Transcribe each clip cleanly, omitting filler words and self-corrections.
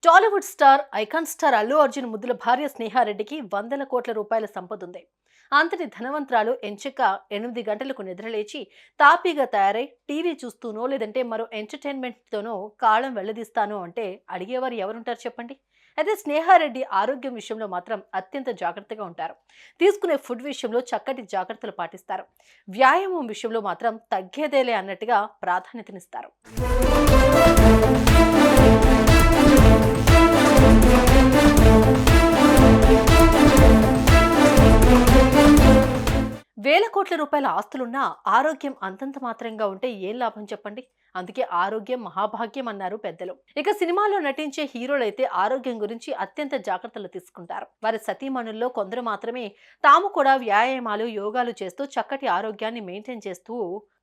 Tollywood star icon star Allu Arjun ముద్దుల భార్య స్నేహారెడ్డికి వందల కోట్ల రూపాయల సంపద ఉంది. అంతటి ధనవంతురాలు ఎంచక్క 8 గంటలకు నిద్రలేచి తాపీగా తయారై టీవీ చూస్తూనో లేదంటే మరో ఎంటర్టైన్మెంట్తోనో కాలం వెళ్లదీస్తాను అంటే అడిగేవారు ఎవరుంటారు చెప్పండి. అయితే స్నేహారెడ్డి ఆరోగ్యం విషయంలో మాత్రం అత్యంత జాగ్రత్తగా ఉంటారు. తీసుకునే ఫుడ్ విషయంలో చక్కటి జాగ్రత్తలు పాటిస్తారు. వ్యాయామం విషయంలో మాత్రం తగ్గేదేలే అన్నట్టుగా ప్రాధాన్యతనిస్తారు. వేల కోట్ల రూపాయల ఆస్తులున్నా ఆరోగ్యం అంతంత మాత్రంగా ఉంటే ఏం లాభం చెప్పండి. అందుకే ఆరోగ్యం మహాభాగ్యం అన్నారు పెద్దలు. ఇక సినిమాలో నటించే హీరోలైతే ఆరోగ్యం గురించి అత్యంత జాగ్రత్తలు తీసుకుంటారు. వారి సతీమణుల్లో కొందరు మాత్రమే తాము కూడా వ్యాయామాలు యోగాలు చేస్తూ చక్కటి ఆరోగ్యాన్ని మెయింటైన్ చేస్తూ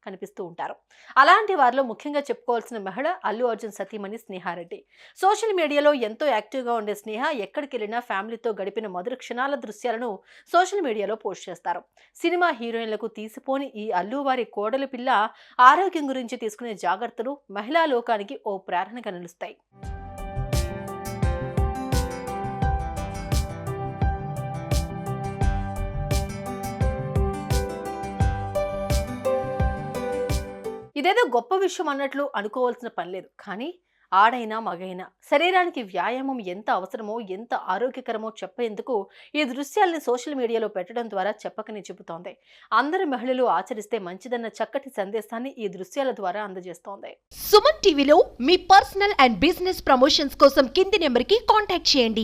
కనిపిస్తూ ఉంటారు. అలాంటి వారిలో ముఖ్యంగా చెప్పుకోవాల్సిన మహిళ అల్లు అర్జున్ సతీమణి స్నేహారెడ్డి. సోషల్ మీడియాలో ఎంతో యాక్టివ్గా ఉండే స్నేహ ఎక్కడికి వెళ్ళినా ఫ్యామిలీతో గడిపిన మధుర క్షణాల దృశ్యాలను సోషల్ మీడియాలో పోస్ట్ చేస్తారు. సినిమా హీరోయిన్లకు తీసిపోని ఈ అల్లు వారి కోడలి పిల్ల ఆరోగ్యం గురించి తీసుకునే జాగ్రత్తలు మహిళా లోకానికి ఓ ప్రేరణగా నిలుస్తాయి. ఇదేదో గొప్ప విషయం అన్నట్లు అనుకోవాల్సిన పని లేదు. కానీ ఆడైనా మగైనా శరీరానికి వ్యాయామం ఎంత అవసరమో ఎంత ఆరోగ్యకరమో చెప్పేందుకు ఈ దృశ్యాల్ని సోషల్ మీడియాలో పెట్టడం ద్వారా చెప్పకని చెబుతోంది. అందరు మహిళలు ఆచరిస్తే మంచిదన్న చక్కటి సందేశాన్ని ఈ దృశ్యాల ద్వారా అందజేస్తోంది. సుమన్ టీవీలో మీ పర్సనల్ అండ్ బిజినెస్ ప్రమోషన్స్ కోసం కింది నెంబర్కి కాంటాక్ట్ చేయండి.